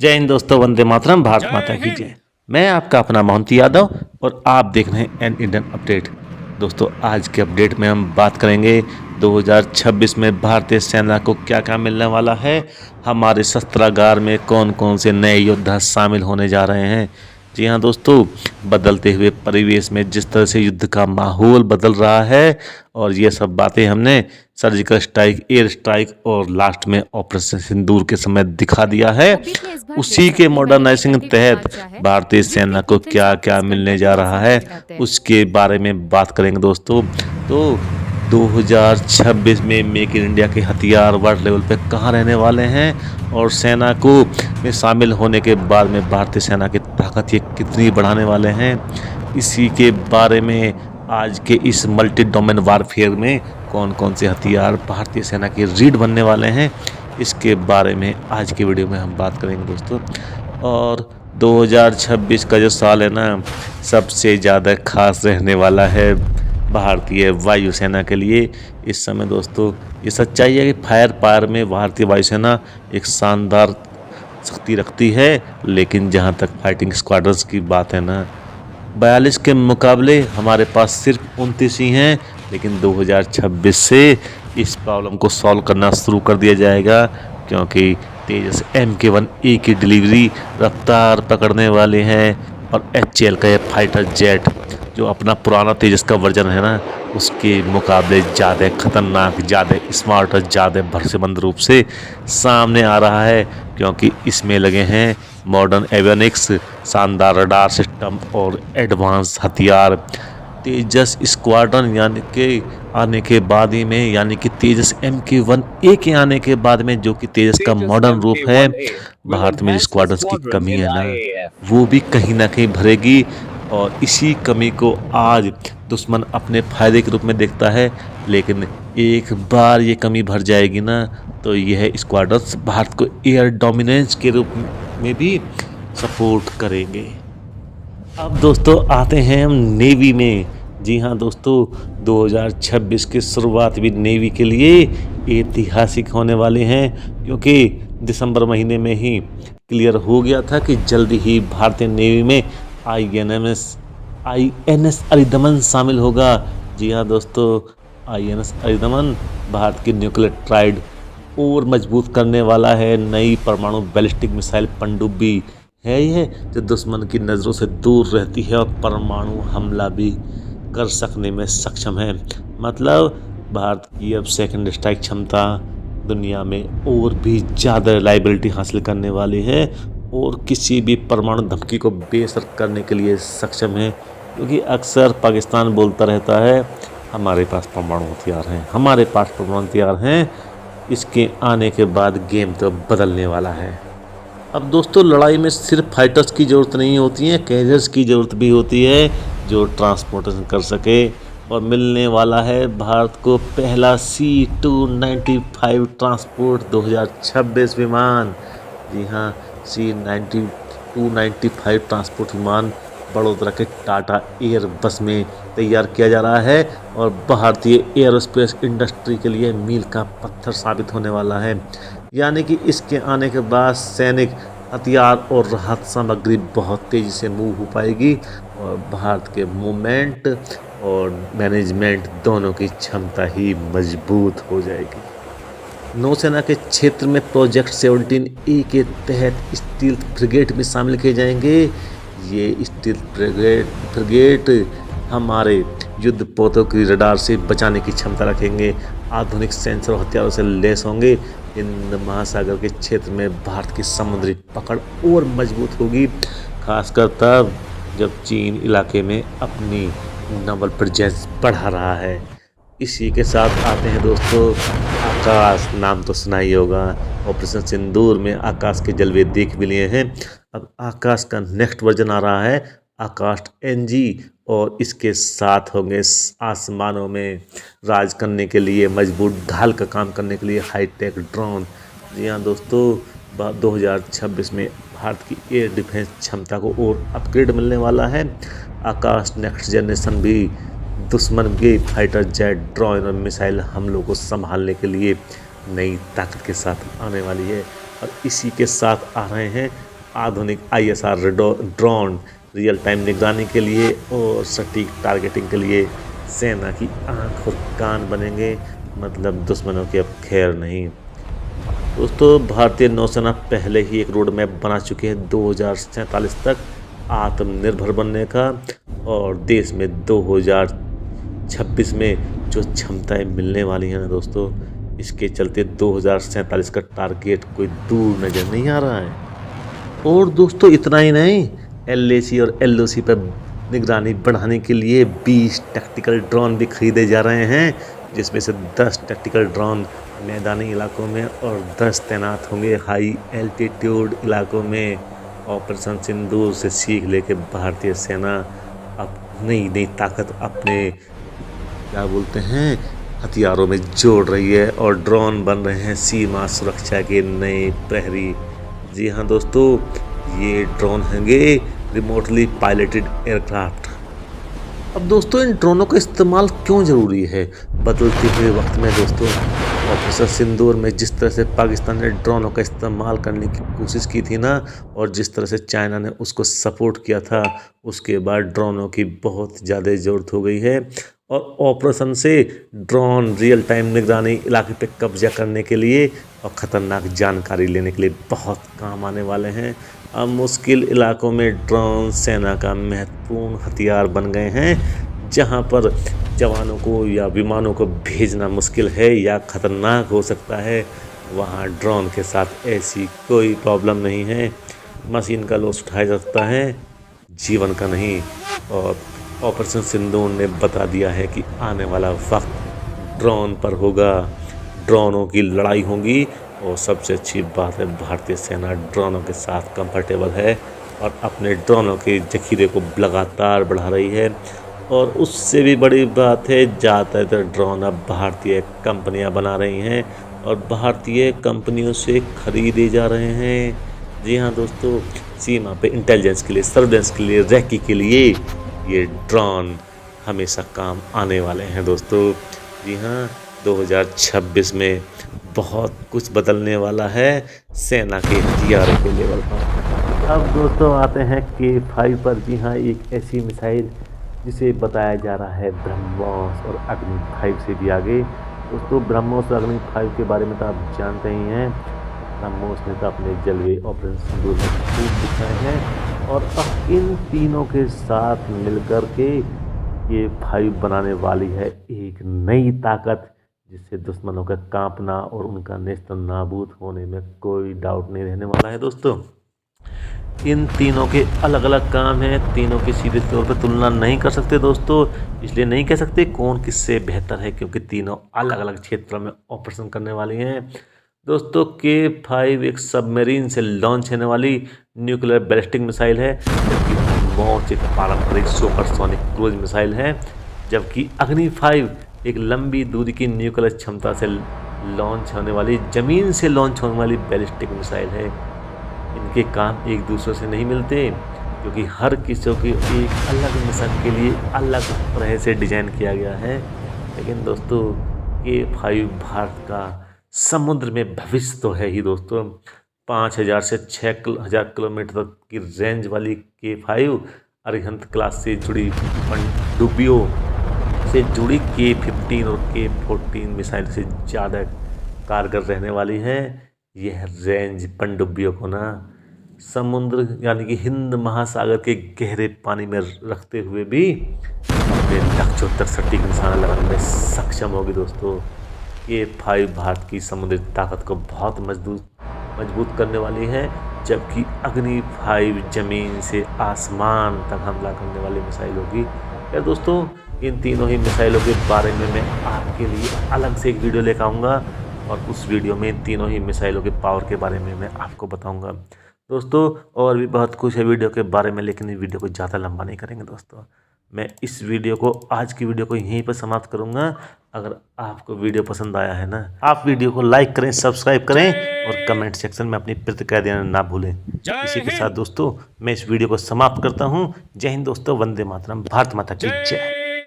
जय हिंद दोस्तों, वंदे मातरम, भारत माता की जय। मैं आपका अपना मोहंती यादव और आप देख रहे हैं एन इंडियन अपडेट। दोस्तों, आज के अपडेट में हम बात करेंगे 2026 में भारतीय सेना को क्या क्या मिलने वाला है, हमारे शस्त्रागार में कौन कौन से नए योद्धा शामिल होने जा रहे हैं। जी हाँ दोस्तों, बदलते हुए परिवेश में जिस तरह से युद्ध का माहौल बदल रहा है और ये सब बातें हमने सर्जिकल स्ट्राइक, एयर स्ट्राइक और लास्ट में ऑपरेशन सिंदूर के समय दिखा दिया है। उसी के मॉडर्नाइजेशन के तहत भारतीय सेना को क्या क्या मिलने जा रहा है उसके बारे में बात करेंगे दोस्तों। तो 2026 में मेक इन इंडिया के हथियार वर्ल्ड लेवल पे कहाँ रहने वाले हैं और सेना को में शामिल होने के बाद में भारतीय सेना की ताकत ये कितनी बढ़ाने वाले हैं, इसी के बारे में आज के इस मल्टी डोमेन वारफेयर में कौन कौन से हथियार भारतीय सेना के रीढ़ बनने वाले हैं, इसके बारे में आज की वीडियो में हम बात करेंगे दोस्तों। और 2026 का जो साल है ना, सबसे ज़्यादा खास रहने वाला है भारतीय वायुसेना के लिए। इस समय दोस्तों ये सच्चाई है कि फायर पावर में भारतीय वायुसेना एक शानदार शक्ति रखती है, लेकिन जहाँ तक फाइटिंग स्क्वाड्रंस की बात है ना, 42 के मुकाबले हमारे पास सिर्फ 29 ही हैं। लेकिन 2026 से इस प्रॉब्लम को सॉल्व करना शुरू कर दिया जाएगा, क्योंकि तेजस MK1A की डिलीवरी रफ्तार पकड़ने वाले हैं और HAL का ये फाइटर जेट जो अपना पुराना तेजस का वर्जन है ना, उसके मुकाबले ज़्यादा खतरनाक, ज़्यादा स्मार्ट और ज़्यादा भरोसेमंद रूप से सामने आ रहा है, क्योंकि इसमें लगे हैं मॉडर्न एवियोनिक्स, शानदार रडार सिस्टम और एडवांस हथियार। तेजस स्क्वाड्रन यानी के आने के बाद ही में, यानी कि तेजस MK1A के आने के बाद में, जो कि तेजस का मॉडर्न रूप है, भारत में स्क्वाड्रंस की कमी है ना, वो भी कहीं ना कहीं भरेगी। और इसी कमी को आज दुश्मन अपने फायदे के रूप में देखता है, लेकिन एक बार ये कमी भर जाएगी ना, तो यह स्क्वाड्रंस भारत को एयर डोमिनेंस के रूप में भी सपोर्ट करेंगे। अब दोस्तों आते हैं हम नेवी में। जी हाँ दोस्तों, 2026 की शुरुआत भी नेवी के लिए ऐतिहासिक होने वाले हैं, क्योंकि दिसंबर महीने में ही क्लियर हो गया था कि जल्दी ही भारतीय नेवी में INS अरिदमन शामिल होगा। जी हाँ दोस्तों, INS अरिदमन भारत की न्यूक्लियर ट्राइड और मजबूत करने वाला है। नई परमाणु बैलिस्टिक मिसाइल पनडुब्बी है यह, जो दुश्मन की नज़रों से दूर रहती है और परमाणु हमला भी कर सकने में सक्षम है। मतलब भारत की अब सेकंड स्ट्राइक क्षमता दुनिया में और भी ज़्यादा रिलायबिलिटी हासिल करने वाली है और किसी भी परमाणु धमकी को बेअसर करने के लिए सक्षम है। क्योंकि अक्सर पाकिस्तान बोलता रहता है हमारे पास परमाणु हथियार हैं, हमारे पास परमाणु हथियार हैं। इसके आने के बाद गेम तो बदलने वाला है। अब दोस्तों, लड़ाई में सिर्फ फाइटर्स की ज़रूरत नहीं होती है, कैरियर्स की ज़रूरत भी होती है जो ट्रांसपोर्टेशन कर सके। और मिलने वाला है भारत को पहला C295 ट्रांसपोर्ट 2026 विमान। जी हाँ, C295 ट्रांसपोर्ट विमान बड़ोदरा के टाटा एयरबस में तैयार किया जा रहा है और भारतीय एयरोस्पेस इंडस्ट्री के लिए मील का पत्थर साबित होने वाला है। यानी कि इसके आने के बाद सैनिक हथियार और राहत सामग्री बहुत तेज़ी से मूव हो पाएगी और भारत के मूवमेंट और मैनेजमेंट दोनों की क्षमता ही मजबूत हो जाएगी। नौसेना के क्षेत्र में प्रोजेक्ट 17A के तहत स्टील फ्रिगेट भी शामिल किए जाएंगे। ये स्टील फ्रिगेट हमारे युद्धपोतों की रडार से बचाने की क्षमता रखेंगे, आधुनिक सेंसर हथियारों से लैस होंगे। हिंद महासागर के क्षेत्र में भारत की समुद्री पकड़ और मजबूत होगी, खासकर तब जब चीन इलाके में अपनी नावल प्रेजेंस बढ़ा रहा है। इसी के साथ आते हैं दोस्तों आकाश, नाम तो सुना ही होगा। ऑपरेशन सिंदूर में आकाश के जलवे देख भी लिए हैं। अब आकाश का नेक्स्ट वर्जन आ रहा है, आकाश NG, और इसके साथ होंगे आसमानों में राज करने के लिए, मजबूत ढाल का काम करने के लिए हाईटेक ड्रोन। जी हाँ दोस्तों, 2026 में भारत की एयर डिफेंस क्षमता को और अपग्रेड मिलने वाला है। आकाश नेक्स्ट जनरेशन भी दुश्मन के फाइटर जेट, ड्रोन और मिसाइल हमलों को संभालने के लिए नई ताकत के साथ आने वाली है। और इसी के साथ आ रहे हैं आधुनिक ISR ड्रोन रियल टाइम निगरानी के लिए और सटीक टारगेटिंग के लिए सेना की आंख और कान बनेंगे। मतलब दुश्मनों की अब खैर नहीं। दोस्तों भारतीय नौसेना पहले ही एक रोड मैप बना चुकी है 2047 तक आत्मनिर्भर बनने का, और देश में 2026 में जो क्षमताएं मिलने वाली हैं ना दोस्तों, इसके चलते 2047 का टारगेट कोई दूर नज़र नहीं आ रहा है। और दोस्तों इतना ही नहीं, LAC और LOC पर निगरानी बढ़ाने के लिए 20 टैक्टिकल ड्रोन भी खरीदे जा रहे हैं, जिसमें से 10 टैक्टिकल ड्रोन मैदानी इलाकों में और 10 तैनात होंगे हाई एल्टीट्यूड इलाकों में। ऑपरेशन सिंदूर से सीख लेके भारतीय सेना अब नई नई ताकत अपने क्या बोलते हैं हथियारों में जोड़ रही है, और ड्रोन बन रहे हैं सीमा सुरक्षा के नए प्रहरी। जी हाँ दोस्तों, ये ड्रोन होंगे रिमोटली पायलटेड एयरक्राफ्ट। अब दोस्तों इन ड्रोनों का इस्तेमाल क्यों ज़रूरी है बदलते हुए वक्त में? दोस्तों ऑपरेशन सिंदूर में जिस तरह से पाकिस्तान ने ड्रोनों का इस्तेमाल करने की कोशिश की थी ना, और जिस तरह से चाइना ने उसको सपोर्ट किया था, उसके बाद ड्रोनों की बहुत ज़्यादा ज़रूरत हो गई है। और ऑपरेशन से ड्रोन रियल टाइम निगरानी इलाके पे कब्जा करने के लिए और ख़तरनाक जानकारी लेने के लिए बहुत काम आने वाले हैं। अब मुश्किल इलाकों में ड्रोन सेना का महत्वपूर्ण हथियार बन गए हैं, जहां पर जवानों को या विमानों को भेजना मुश्किल है या ख़तरनाक हो सकता है, वहां ड्रोन के साथ ऐसी कोई प्रॉब्लम नहीं है। मशीन का लॉस उठाया जा सकता है, जीवन का नहीं। और ऑपरेशन सिंदूर ने बता दिया है कि आने वाला वक्त ड्रोन पर होगा, ड्रोनों की लड़ाई होगी। और सबसे अच्छी बात है, भारतीय सेना ड्रोनों के साथ कंफर्टेबल है और अपने ड्रोनों के जखीरे को लगातार बढ़ा रही है। और उससे भी बड़ी बात है, ज़्यादातर ड्रोन अब भारतीय कंपनियां बना रही हैं और भारतीय कंपनियों से खरीदे जा रहे हैं। जी हाँ दोस्तों, सीमा पे इंटेलिजेंस के लिए, सर्वेलेंस के लिए, रैकी के लिए ये ड्रोन हमेशा काम आने वाले हैं दोस्तों। जी हाँ, 2026 में बहुत कुछ बदलने वाला है सेना के हथियारों के लेवल पर। अब दोस्तों आते हैं K5 पर। जी हाँ, एक ऐसी मिसाइल जिसे बताया जा रहा है ब्रह्मोस और अग्नि 5 से भी आगे। दोस्तों ब्रह्मोस और अग्नि 5 के बारे में तो आप जानते ही हैं। ब्रह्मोस ने तो अपने जलवे ऑपरेशन सिंदूर में खूब दिखाए हैं, और अब इन तीनों के साथ मिलकर के K5 बनाने वाली है एक नई ताकत, जिससे दुश्मनों का कांपना और उनका नेस्त नाबूद होने में कोई डाउट नहीं रहने वाला है। दोस्तों इन तीनों के अलग अलग काम हैं, तीनों की सीधे तौर पर तुलना नहीं कर सकते दोस्तों। इसलिए नहीं कह सकते कौन किससे बेहतर है, क्योंकि तीनों अलग अलग क्षेत्रों में ऑपरेशन करने वाली हैं। दोस्तों K5 एक सबमरीन से लॉन्च होने वाली न्यूक्लियर बैलिस्टिक मिसाइल है, जबकि ब्रह्मोस एक पारंपरिक सुपरसोनिक क्रूज मिसाइल है। जबकि अग्नि 5 एक लंबी दूरी की न्यूक्लियर क्षमता से लॉन्च होने वाली, ज़मीन से लॉन्च होने वाली बैलिस्टिक मिसाइल है। इनके काम एक दूसरे से नहीं मिलते, क्योंकि हर किसी की एक अलग मिशन के लिए अलग तरह से डिज़ाइन किया गया है। लेकिन दोस्तों K5 भारत का समुद्र में भविष्य तो है ही दोस्तों। 5000 से 6000 किलोमीटर तक की रेंज वाली K5 अरिहंत क्लास से जुड़ी पनडुब्बियों से जुड़ी K15 और K14 मिसाइल से ज़्यादा कारगर रहने वाली है। यह रेंज पनडुब्बियों को ना समुद्र यानी कि हिंद महासागर के गहरे पानी में रखते हुए भी अपने लक्ष्यों तक सटीक निशाना लगाने में सक्षम होगी। दोस्तों K5 भारत की समुद्री ताकत को बहुत मजबूत करने वाली है, जबकि अग्नि 5 जमीन से आसमान तक हमला करने वाली मिसाइल होगी। यार दोस्तों इन तीनों ही मिसाइलों के बारे में मैं आपके लिए अलग से एक वीडियो लेकर आऊँगा, और उस वीडियो में इन तीनों ही मिसाइलों के पावर के बारे में मैं आपको बताऊंगा। दोस्तों और भी बहुत कुछ है वीडियो के बारे में, लेकिन इस वीडियो को ज़्यादा लंबा नहीं करेंगे दोस्तों। मैं इस वीडियो को, आज की वीडियो को यहीं पर समाप्त करूंगा। अगर आपको वीडियो पसंद आया है ना, आप वीडियो को लाइक करें, सब्सक्राइब करें और कमेंट सेक्शन में अपनी प्रतिक्रिया देना ना भूलें। इसी के साथ दोस्तों मैं इस वीडियो को समाप्त करता हूँ। जय हिंद दोस्तों, वंदे मातरम, भारत माता की जय।